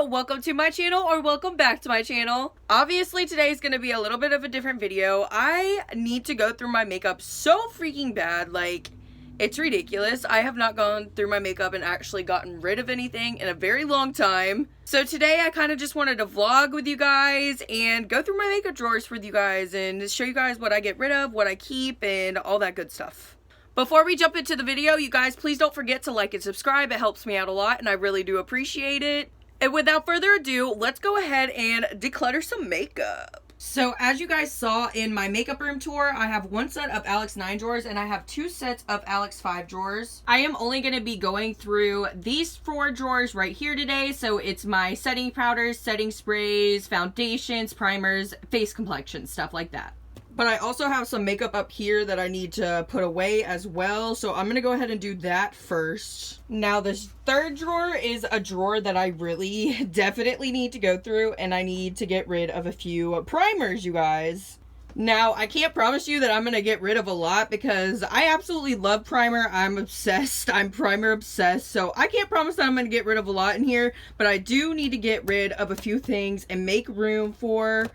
welcome to my channel, or welcome back to my channel. Obviously today is going to be a little bit of a different video. I need to go through my makeup so freaking bad, like it's ridiculous. I have not gone through my makeup and actually gotten rid of anything in a very long time. So today I kind of just wanted to vlog with you guys and go through my makeup drawers with you guys and show you guys what I get rid of, what I keep, and all that good stuff. Before we jump into the video, you guys, please don't forget to like and subscribe. It helps me out a lot and I really do appreciate it. And without further ado, let's go ahead and declutter some makeup. So as you guys saw in my makeup room tour, I have one set of Alex 9 drawers and I have two sets of Alex 5 drawers. I am only going to be going through these 4 drawers right here today. So it's my setting powders, setting sprays, foundations, primers, face complexion, stuff like that. But I also have some makeup up here that I need to put away as well. So I'm going to go ahead and do that first. Now this third drawer is a drawer that I really definitely need to go through. And I need to get rid of a few primers, you guys. Now, I can't promise you that I'm going to get rid of a lot because I absolutely love primer. I'm obsessed. I'm primer obsessed. So I can't promise that I'm going to get rid of a lot in here. But I do need to get rid of a few things and make room for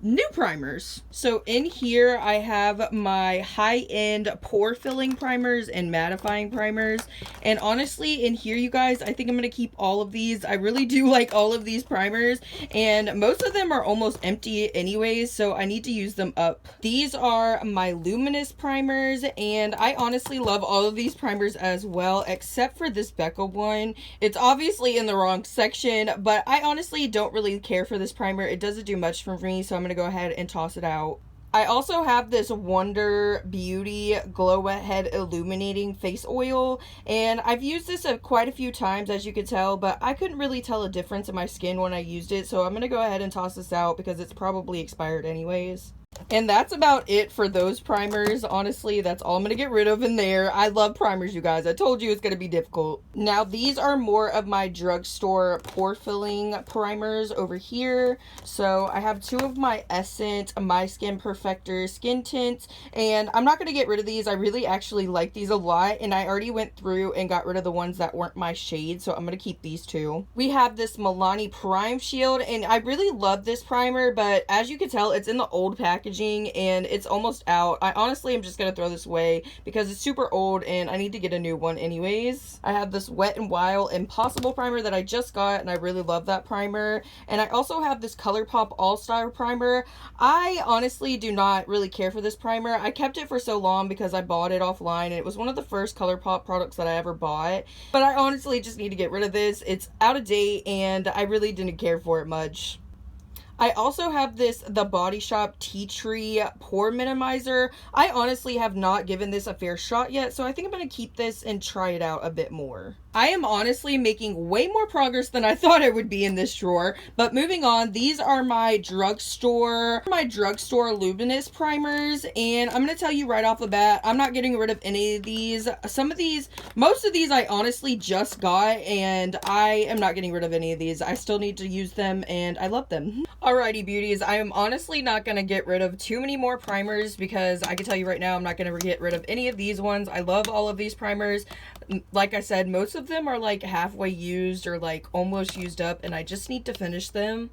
new primers. So in here I have my high-end pore filling primers and mattifying primers, and honestly in here, you guys, I think I'm gonna keep all of these. I really do like all of these primers, and most of them are almost empty anyways, so I need to use them up. These are my luminous primers, and I honestly love all of these primers as well, except for this Becca one. It's obviously in the wrong section, but I honestly don't really care for this primer. It doesn't do much for me, so I'm gonna go ahead and toss it out. I also have this Wonder Beauty Glow Ahead Illuminating Face Oil, and I've used this quite a few times, as you can tell, but I couldn't really tell a difference in my skin when I used it, so I'm gonna go ahead and toss this out because it's probably expired anyways. And that's about it for those primers. Honestly, that's all I'm going to get rid of in there. I love primers, you guys. I told you it's going to be difficult. Now, these are more of my drugstore pore filling primers over here. So, I have 2 of my Essence My Skin Perfector skin tints. And I'm not going to get rid of these. I really actually like these a lot. And I already went through and got rid of the ones that weren't my shade. So, I'm going to keep these 2. We have this Milani Prime Shield. And I really love this primer. But as you can tell, it's in the old packaging and it's almost out. I honestly am just gonna throw this away because it's super old and I need to get a new one anyways. I have this Wet n Wild Impossible primer that I just got and I really love that primer. And I also have this ColourPop All-Star primer. I honestly do not really care for this primer. I kept it for so long because I bought it offline and it was one of the first ColourPop products that I ever bought. But I honestly just need to get rid of this. It's out of date and I really didn't care for it much. I also have this The Body Shop Tea Tree Pore Minimizer. I honestly have not given this a fair shot yet, so I think I'm going to keep this and try it out a bit more. I am honestly making way more progress than I thought I would be in this drawer, but moving on, these are my drugstore luminous primers, and I'm going to tell you right off the bat, I'm not getting rid of any of these. Most of these I honestly just got, and I am not getting rid of any of these. I still need to use them, and I love them. Alrighty, beauties, I am honestly not going to get rid of too many more primers because I can tell you right now, I'm not going to get rid of any of these ones. I love all of these primers. Like I said, most of them are like halfway used or like almost used up and I just need to finish them.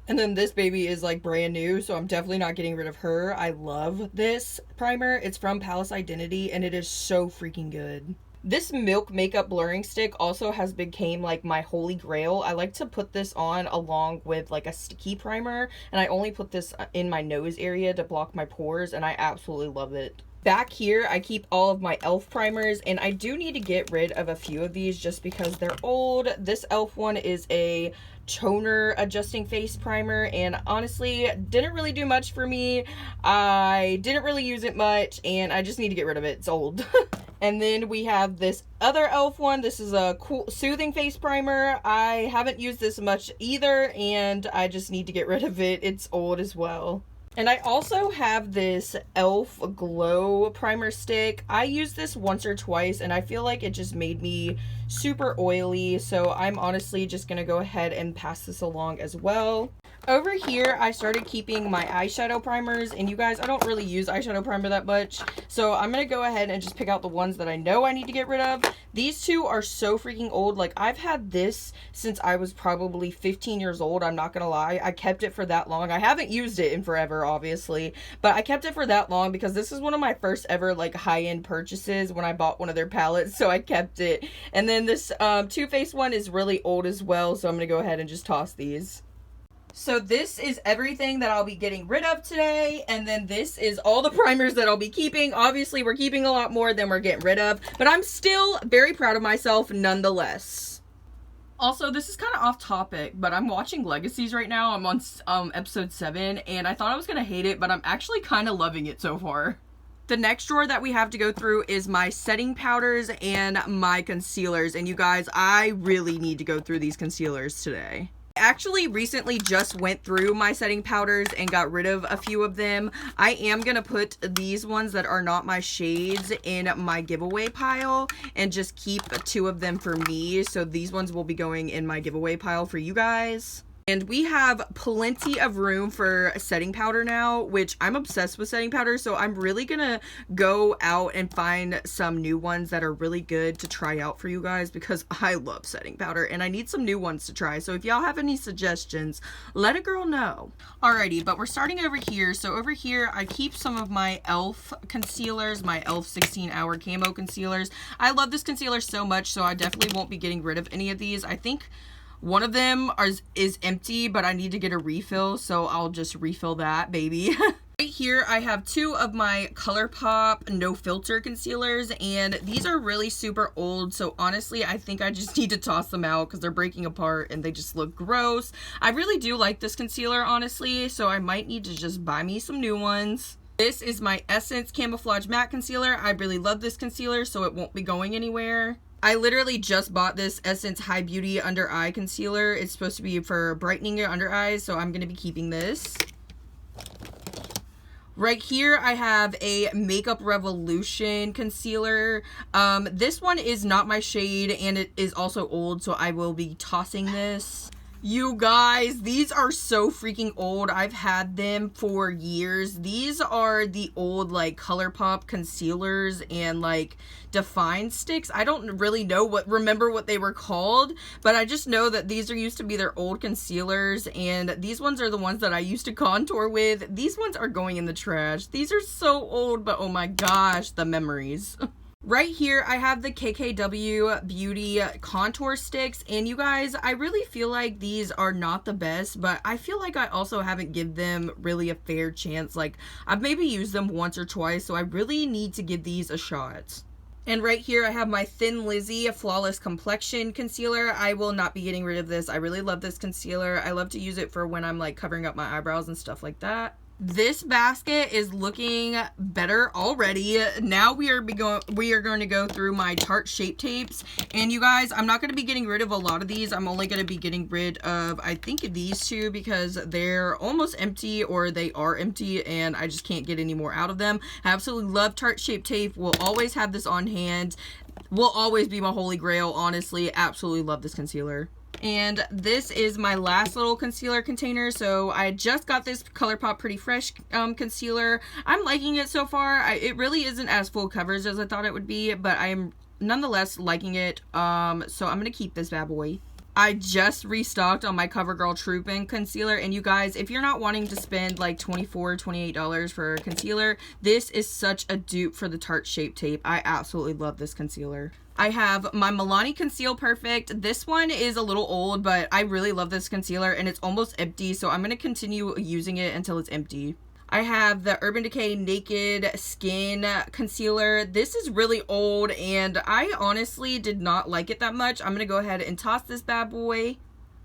And then this baby is like brand new, so I'm definitely not getting rid of her. I love this primer. It's from Palace Identity and it is so freaking good. This Milk Makeup Blurring Stick also has become like my holy grail. I like to put this on along with like a sticky primer, and I only put this in my nose area to block my pores, and I absolutely love it. Back here, I keep all of my e.l.f. primers, and I do need to get rid of a few of these just because they're old. This e.l.f. one is a toner adjusting face primer, and honestly didn't really do much for me. I didn't really use it much, and I just need to get rid of it. It's old. And then we have this other e.l.f. one. This is a cool soothing face primer. I haven't used this much either, and I just need to get rid of it. It's old as well. And I also have this e.l.f. Glow Primer Stick. I used this once or twice and I feel like it just made me super oily. So I'm honestly just going to go ahead and pass this along as well. Over here, I started keeping my eyeshadow primers, and you guys, I don't really use eyeshadow primer that much, so I'm gonna go ahead and just pick out the ones that I know I need to get rid of. These two are so freaking old. Like, I've had this since I was probably 15 years old, I'm not gonna lie. I kept it for that long. I haven't used it in forever, obviously, but I kept it for that long because this is one of my first ever, like, high-end purchases when I bought one of their palettes, so I kept it. And then this Too Faced one is really old as well, so I'm gonna go ahead and just toss these. So this is everything that I'll be getting rid of today, and then this is all the primers that I'll be keeping. Obviously, we're keeping a lot more than we're getting rid of, but I'm still very proud of myself nonetheless. Also, this is kind of off topic, but I'm watching Legacies right now. I'm on episode 7, and I thought I was going to hate it, but I'm actually kind of loving it so far. The next drawer that we have to go through is my setting powders and my concealers, and you guys, I really need to go through these concealers today. Actually recently just went through my setting powders and got rid of a few of them. I am gonna put these ones that are not my shades in my giveaway pile and just keep 2 of them for me, so these ones will be going in my giveaway pile for you guys. And we have plenty of room for setting powder now, which I'm obsessed with setting powder, so I'm really gonna go out and find some new ones that are really good to try out for you guys because I love setting powder and I need some new ones to try. So if y'all have any suggestions, let a girl know. Alrighty, but we're starting over here. So over here, I keep some of my e.l.f. concealers, my e.l.f. 16-hour camo concealers. I love this concealer so much, so I definitely won't be getting rid of any of these. I think one of them is empty, but I need to get a refill, so I'll just refill that, baby. Right here, I have 2 of my ColourPop No Filter concealers, and these are really super old, so honestly, I think I just need to toss them out because they're breaking apart and they just look gross. I really do like this concealer, honestly, so I might need to just buy me some new ones. This is my Essence Camouflage Matte Concealer. I really love this concealer, so it won't be going anywhere. I literally just bought this Essence High Beauty Under Eye Concealer. It's supposed to be for brightening your under eyes, so I'm going to be keeping this. Right here, I have a Makeup Revolution concealer. This one is not my shade, and it is also old, so I will be tossing this. You guys, these are so freaking old. I've had them for years. These are the old, like, ColourPop concealers and, like, Define sticks. I don't really remember what they were called, but I just know that these used to be their old concealers, and these ones are the ones that I used to contour with. These ones are going in the trash. These are so old, but oh my gosh, the memories. Right here, I have the KKW Beauty contour sticks, and you guys, I really feel like these are not the best, but I feel like I also haven't given them really a fair chance. Like, I've maybe used them once or twice, so I really need to give these a shot. And right here, I have my Thin Lizzy Flawless Complexion Concealer. I will not be getting rid of this. I really love this concealer. I love to use it for when I'm, like, covering up my eyebrows and stuff like that. This basket is looking better already. Now we are going to go through my Tarte Shape Tapes. And you guys, I'm not going to be getting rid of a lot of these. I'm only going to be getting rid of, I think, these 2 because they're almost empty, or they are empty, and I just can't get any more out of them. I absolutely love Tarte Shape Tape. Will always have this on hand. Will always be my holy grail, honestly. Absolutely love this concealer. And this is my last little concealer container. So I just got this ColourPop Pretty Fresh concealer. I'm liking it so far. It really isn't as full coverage as I thought it would be, but I am nonetheless liking it. So I'm going to keep this bad boy. I just restocked on my CoverGirl Troopin' concealer, and you guys, if you're not wanting to spend like $24, $28 for a concealer, this is such a dupe for the Tarte Shape Tape. I absolutely love this concealer. I have my Milani Conceal Perfect. This one is a little old, but I really love this concealer, and it's almost empty, so I'm going to continue using it until it's empty. I have the Urban Decay Naked Skin Concealer. This is really old, and I honestly did not like it that much. I'm going to go ahead and toss this bad boy.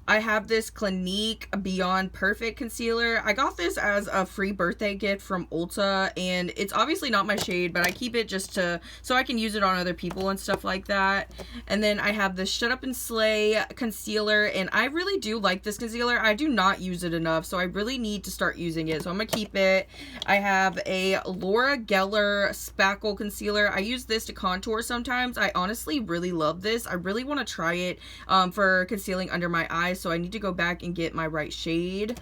I have this Clinique Beyond Perfect Concealer. I got this as a free birthday gift from Ulta, and it's obviously not my shade, but I keep it just so I can use it on other people and stuff like that. And then I have the Shut Up and Slay Concealer, and I really do like this concealer. I do not use it enough, so I really need to start using it, so I'm gonna keep it. I have a Laura Geller Spackle Concealer. I use this to contour sometimes. I honestly really love this. I really want to try it for concealing under my eyes. guys, so I need to go back and get my right shade.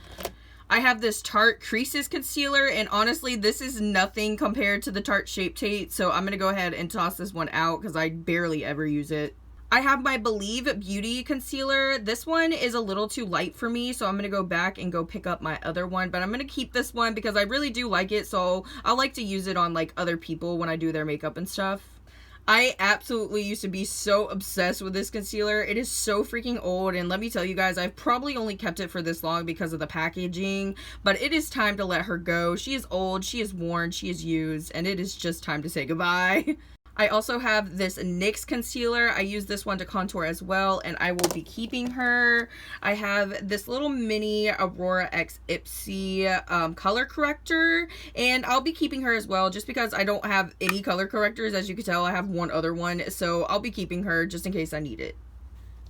I have this Tarte Creases Concealer, and honestly, this is nothing compared to the Tarte Shape Tape, so I'm going to go ahead and toss this one out because I barely ever use it. I have my Believe Beauty Concealer. This one is a little too light for me, so I'm going to go back and go pick up my other one, but I'm going to keep this one because I really do like it, so I like to use it on like other people when I do their makeup and stuff. I absolutely used to be so obsessed with this concealer. It is so freaking old, and let me tell you guys, I've probably only kept it for this long because of the packaging, but it is time to let her go. She is old, she is worn, she is used, and it is just time to say goodbye. I also have this NYX concealer. I use this one to contour as well, and I will be keeping her. I have this little mini Aurora X Ipsy color corrector, and I'll be keeping her as well just because I don't have any color correctors. As you can tell, I have one other one, so I'll be keeping her just in case I need it.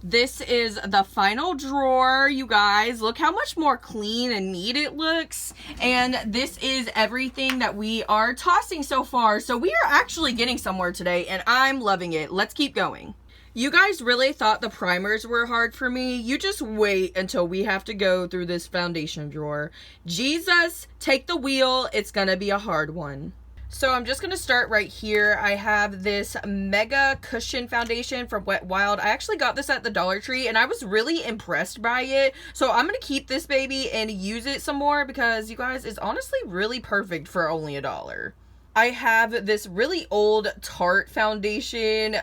This is the final drawer, you guys. Look how much more clean and neat it looks. And this is everything that we are tossing so far. So we are actually getting somewhere today, and I'm loving it. Let's keep going. You guys really thought the primers were hard for me? You just wait until we have to go through this foundation drawer. Jesus, take the wheel. It's gonna be a hard one. So I'm just going to start right here. I have this Mega Cushion Foundation from Wet n Wild. I actually got this at the Dollar Tree, and I was really impressed by it. So I'm going to keep this baby and use it some more because, you guys, it's honestly really perfect for only $1. I have this really old Tarte foundation.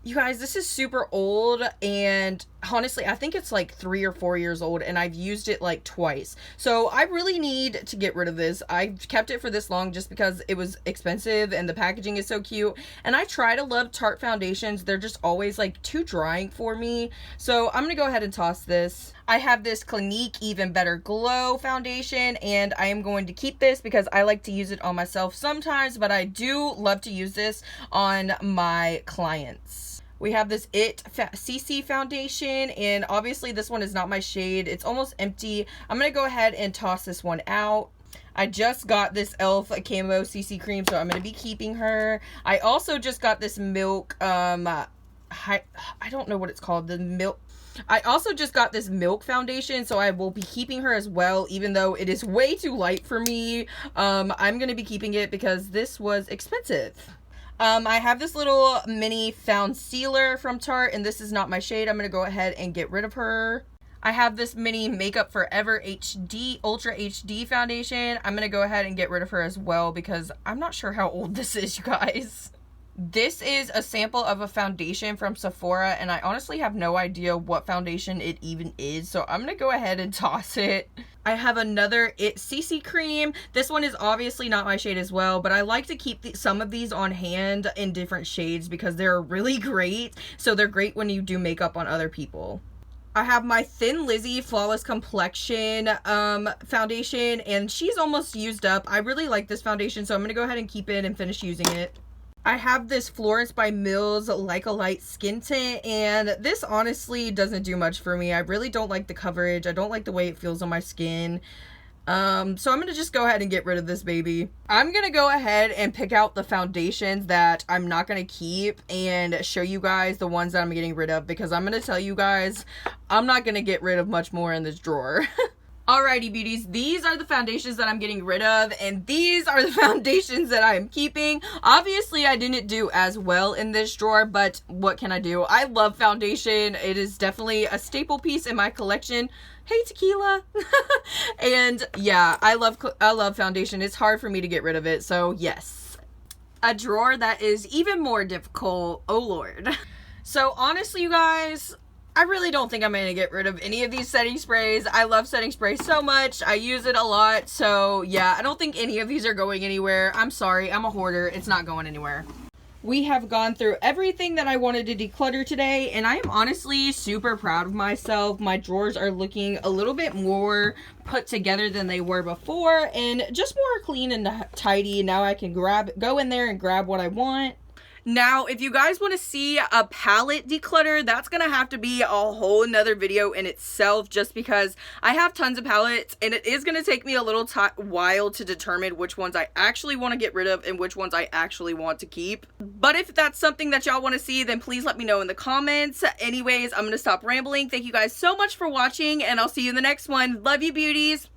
You guys, this is super old, and honestly, I think it's like 3 or 4 years old, and I've used it like twice. So I really need to get rid of this. I've kept it for this long just because it was expensive and the packaging is so cute. And I try to love Tarte foundations. They're just always like too drying for me. So I'm going to go ahead and toss this. I have this Clinique Even Better Glow foundation, and I am going to keep this because I like to use it on myself sometimes, but I do love to use this on my clients. We have this CC foundation, and obviously this one is not my shade. It's almost empty. I'm going to go ahead and toss this one out. I just got this e.l.f. Camo CC cream, so I'm going to be keeping her. I also just got this Milk, I don't know what it's called, the Milk. I also just got this Milk foundation, so I will be keeping her as well, even though it is way too light for me. I'm going to be keeping it because this was expensive. I have this little mini Found Sealer from Tarte, and this is not my shade. I'm going to go ahead and get rid of her. I have this mini Makeup Forever HD Ultra HD foundation. I'm going to go ahead and get rid of her as well because I'm not sure how old this is, you guys. This is a sample of a foundation from Sephora, and I honestly have no idea what foundation it even is, so I'm going to go ahead and toss it. I have another IT CC cream. This one is obviously not my shade as well, but I like to keep some of these on hand in different shades because they're really great. So they're great when you do makeup on other people. I have my Thin Lizzy Flawless Complexion foundation, and she's almost used up. I really like this foundation, so I'm going to go ahead and keep it and finish using it. I have this Florence by Mills Like a Light Skin Tint, and this honestly doesn't do much for me. I really don't like the coverage. I don't like the way it feels on my skin. So I'm going to just go ahead and get rid of this baby. I'm going to go ahead and pick out the foundations that I'm not going to keep and show you guys the ones that I'm getting rid of, because I'm going to tell you guys, I'm not going to get rid of much more in this drawer. Alrighty, beauties, these are the foundations that I'm getting rid of, and these are the foundations that I am keeping. Obviously, I didn't do as well in this drawer, but what can I do? I love foundation. It is definitely a staple piece in my collection. Hey, Tequila. And yeah, I love foundation. It's hard for me to get rid of it, so yes. A drawer that is even more difficult. Oh, Lord. So honestly, you guys, I really don't think I'm going to get rid of any of these setting sprays. I love setting spray so much. I use it a lot. So yeah, I don't think any of these are going anywhere. I'm sorry. I'm a hoarder. It's not going anywhere. We have gone through everything that I wanted to declutter today, and I am honestly super proud of myself. My drawers are looking a little bit more put together than they were before, and just more clean and tidy. Now I can go in there and grab what I want. Now, if you guys want to see a palette declutter, that's going to have to be a whole nother video in itself, just because I have tons of palettes and it is going to take me a little while to determine which ones I actually want to get rid of and which ones I actually want to keep. But if that's something that y'all want to see, then please let me know in the comments. Anyways, I'm going to stop rambling. Thank you guys so much for watching, and I'll see you in the next one. Love you, beauties.